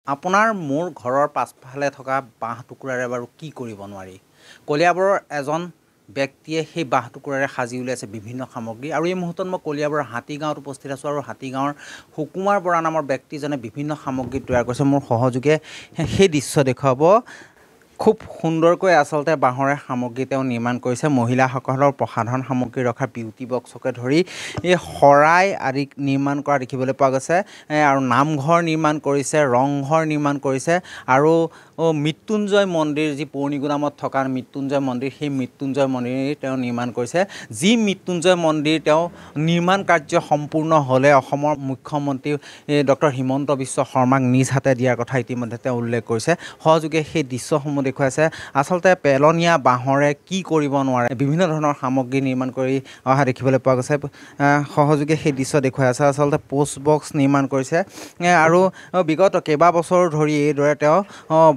আপোনাৰ মোৰ ঘৰৰ পাছফালে থকা বাঁহ টুকুৰাৰে বাৰু কি কৰিব নোৱাৰি। কলিয়াবৰৰ এজন ব্যক্তিয়ে সেই বাঁহ টুকুৰাৰে সাজি উলিয়াইছে বিভিন্ন সামগ্ৰী আৰু এই মুহূৰ্তত মই কলিয়াবৰৰ হাতীগাঁৱত উপস্থিত আছোঁ আৰু হাতীগাঁৱৰ সুকুমাৰ বৰা নামৰ ব্যক্তিজনে বিভিন্ন সামগ্ৰী তৈয়াৰ কৰিছে। মোৰ সহযোগে সেই দৃশ্য দেখুৱাব। খুব সুন্দৰকৈ আচলতে বাঁহৰে সামগ্ৰী তেওঁ নিৰ্মাণ কৰিছে। মহিলাসকলৰ প্ৰসাধন সামগ্ৰী ৰখা বিউটি বক্সকে ধৰি এই শৰাই আদি নিৰ্মাণ কৰা দেখিবলৈ পোৱা গৈছে আৰু নামঘৰ নিৰ্মাণ কৰিছে, ৰংঘৰ নিৰ্মাণ কৰিছে আৰু মৃত্যুঞ্জয় মন্দিৰ যি পুৰণি গুদামত থকা মৃত্যুঞ্জয় মন্দিৰ, সেই মৃত্যুঞ্জয় মন্দিৰ তেওঁ নিৰ্মাণ কৰিছে। যি মৃত্যুঞ্জয় মন্দিৰ তেওঁ নিৰ্মাণ কাৰ্য সম্পূৰ্ণ হ'লে অসমৰ মুখ্যমন্ত্ৰী ডক্টৰ হিমন্ত বিশ্ব শৰ্মাক নিজ হাতে দিয়াৰ কথা ইতিমধ্যে তেওঁ উল্লেখ কৰিছে। সহযোগে সেই দৃশ্যসমূহ দেখুৱাইছে। আচলতে পেলনীয়া বাঁহৰে কি কৰিব নোৱাৰে, বিভিন্ন ধৰণৰ সামগ্ৰী নিৰ্মাণ কৰি অহা দেখিবলৈ পোৱা গৈছে। সহযোগে সেই দৃশ্য দেখুৱাই আছে। আচলতে পোষ্ট বক্স নিৰ্মাণ কৰিছে আৰু বিগত কেইবাবছৰ ধৰি এইদৰে তেওঁ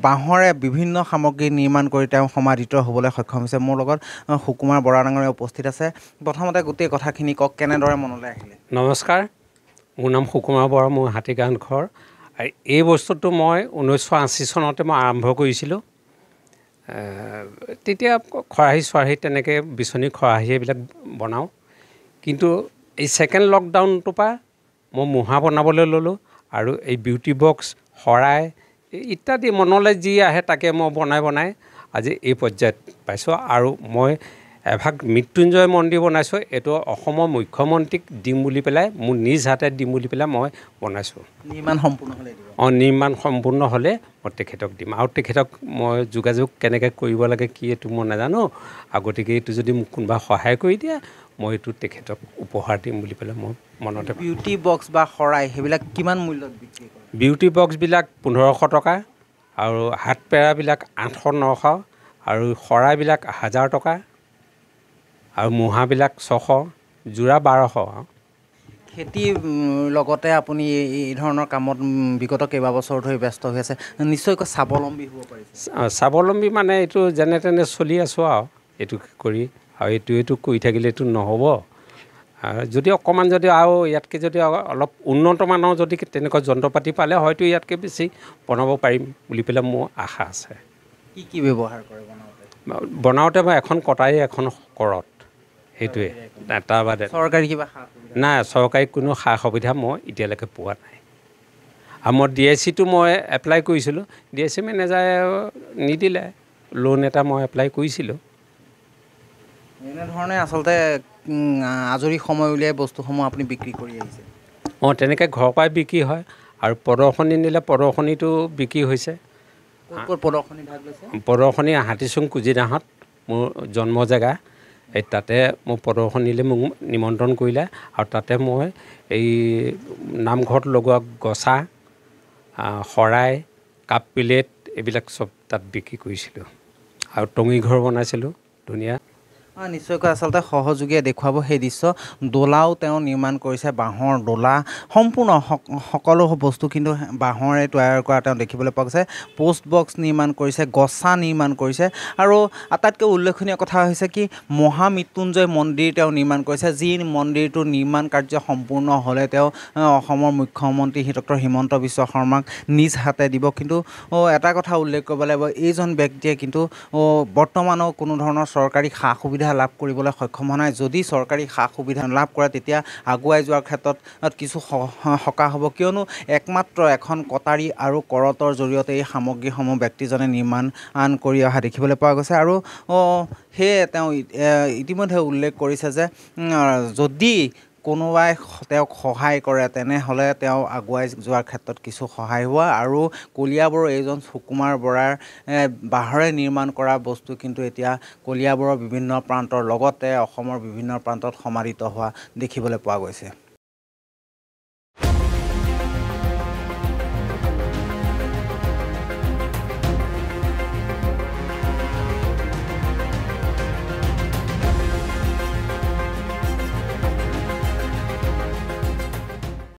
বাঁহৰে বিভিন্ন সামগ্ৰী নিৰ্মাণ কৰি তেওঁ সমাদৃত হ'বলৈ সক্ষম হৈছে। মোৰ লগত সুকুমাৰ বৰা ডাঙৰীয়া উপস্থিত আছে। প্ৰথমতে গোটেই কথাখিনি কওক, কেনেদৰে মনলৈ আহিলে? নমস্কাৰ, মোৰ নাম সুকুমাৰ বৰা, মোৰ হাতীগাঁৱত ঘৰ। এই বস্তুটো মই 1980 চনতে মই আৰম্ভ কৰিছিলোঁ। তেতিয়া খৰাহী চৰাহী তেনেকৈ বিচনী খৰাহী এইবিলাক বনাওঁ। কিন্তু এই ছেকেণ্ড লকডাউনটোৰ পৰা মই মুঢ়া বনাবলৈ ল'লোঁ আৰু এই বিউটি বক্স, শৰাই ইত্যাদি মনলৈ যি আহে তাকে মই বনাই আজি এই পৰ্যায়ত পাইছোঁ। আৰু মই এভাগ মৃত্যুঞ্জয় মন্দিৰ বনাইছোঁ। এইটো অসমৰ মুখ্যমন্ত্ৰীক দিম বুলি পেলাই, মোৰ নিজ হাতে দিম বুলি পেলাই মই বনাইছোঁ। নিৰ্মাণ সম্পূৰ্ণ হ'লে দিব? নিৰ্মাণ সম্পূৰ্ণ হ'লে মই তেখেতক দিম। আৰু তেখেতক মই যোগাযোগ কেনেকৈ কৰিব লাগে কি এইটো মই নাজানো। গতিকে এইটো যদি মোক কোনোবা সহায় কৰি দিয়ে মই এইটো তেখেতক উপহাৰ দিম বুলি পেলাই মই মনতে। বিউটি বক্স বা শৰাই সেইবিলাক কিমান মূল্যত বিক্ৰী কৰে? বিউটি বক্সবিলাক 1500 টকা আৰু হাত পেৰাবিলাক 800-900 আৰু শৰাইবিলাক 1000 টকা আৰু মুঢ়াবিলাক 600, যোৰা 1200। খেতিৰ লগতে আপুনি এই ধৰণৰ কামত বিগত কেইবাবছৰ ধৰি ব্যস্ত হৈ আছে, নিশ্চয়কৈ স্বাৱলম্বী হ'ব পাৰিছে? স্বাৱলম্বী মানে এইটো যেনে তেনে চলি আছোঁ আৰু এইটো কৰি, আৰু এইটো কৰি থাকিলেতো নহ'ব। যদি অকণমান যদি আৰু ইয়াতকৈ যদি অলপ উন্নত মানৰ যদি তেনেকুৱা যন্ত্ৰ পাতি পালে হয়তো ইয়াতকৈ বেছি বনাব পাৰিম বুলি পেলাই মোৰ আশা আছে। কি কি ব্যৱহাৰ কৰে বনাওঁতে মই এখন কটাৰী, এখন কৰত, সেইটোৱে। তাৰ বাদে চৰকাৰী কিবা নাই, চৰকাৰী কোনো সা সুবিধা মই এতিয়ালৈকে পোৱা নাই। আৰু মই DIC-টো মই এপ্লাই কৰিছিলোঁ, DIC মেনেজাৰে নিদিলে। লোন এটা মই এপ্লাই কৰিছিলোঁ। এনেধৰণে আচলতে আজৰি সময় উলিয়াই বস্তুসমূহ আপুনি বিক্ৰী কৰি আহিছে? তেনেকৈ ঘৰৰ পৰাই বিক্ৰী হয় আৰু প্ৰদৰ্শনী নিলে প্ৰদৰ্শনীটো বিক্ৰী হৈছে। ক'ত প্ৰদৰ্শনী ভাগ লৈছে? প্ৰদৰ্শনী হাতীচুং কুজিনাহঁত মোৰ জন্ম জেগা। এই তাতে মোক প্ৰদৰ্শনীলৈ মোক নিমন্ত্ৰণ কৰিলে আৰু তাতে মই এই নামঘৰত লগোৱা গছা, শৰাই, কাপ প্লেট এইবিলাক চব তাত বিক্ৰী কৰিছিলোঁ আৰু টঙি ঘৰ বনাইছিলোঁ ধুনীয়া। নিশ্চয়কৈ আচলতে সহযোগীয়ে দেখুৱাব সেই দৃশ্য। ডোলাও তেওঁ নিৰ্মাণ কৰিছে, বাঁহৰ ডোলা, সম্পূৰ্ণ সকলো বস্তু কিন্তু বাঁহৰে তৈয়াৰ কৰা তেওঁ দেখিবলৈ পোৱা গৈছে। পোষ্ট বক্স নিৰ্মাণ কৰিছে, গছা নিৰ্মাণ কৰিছে আৰু আটাইতকৈ উল্লেখনীয় কথা হৈছে কি, মহামৃত্যুঞ্জয় মন্দিৰ তেওঁ নিৰ্মাণ কৰিছে। যি মন্দিৰটোৰ নিৰ্মাণ কাৰ্য সম্পূৰ্ণ হ'লে তেওঁ অসমৰ মুখ্যমন্ত্ৰী ডক্টৰ হিমন্ত বিশ্ব শৰ্মাক নিজ হাতে দিব। কিন্তু এটা কথা উল্লেখ কৰিব লাগিব, এইজন ব্যক্তিয়ে কিন্তু বৰ্তমানেও কোনো ধৰণৰ চৰকাৰী সা সুবিধা লাভ কৰিবলৈ সক্ষম হোৱা নাই। যদি চৰকাৰী সা সুবিধা লাভ কৰে তেতিয়া আগুৱাই যোৱাৰ ক্ষেত্ৰত কিছু সকাহ হ'ব, কিয়নো একমাত্ৰ এখন কটাৰী আৰু কৰতৰ জৰিয়তে এই সামগ্ৰীসমূহ ব্যক্তিজনে নিৰ্মাণ কৰি অহা দেখিবলৈ পোৱা গৈছে। আৰু সেয়ে তেওঁ ইতিমধ্যে উল্লেখ কৰিছে যে যদি কোনোবাই তেওঁক সহায় কৰে তেনেহ'লে তেওঁ আগুৱাই যোৱাৰ ক্ষেত্ৰত কিছু সহায় হোৱা। আৰু কলিয়াবৰৰ এইজন সুকুমাৰ বৰাৰ বাঁহৰে নিৰ্মাণ কৰা বস্তু কিন্তু এতিয়া কলিয়াবৰৰ বিভিন্ন প্ৰান্তৰ লগতে অসমৰ বিভিন্ন প্ৰান্তত সমাদৃত হোৱা দেখিবলৈ পোৱা গৈছে।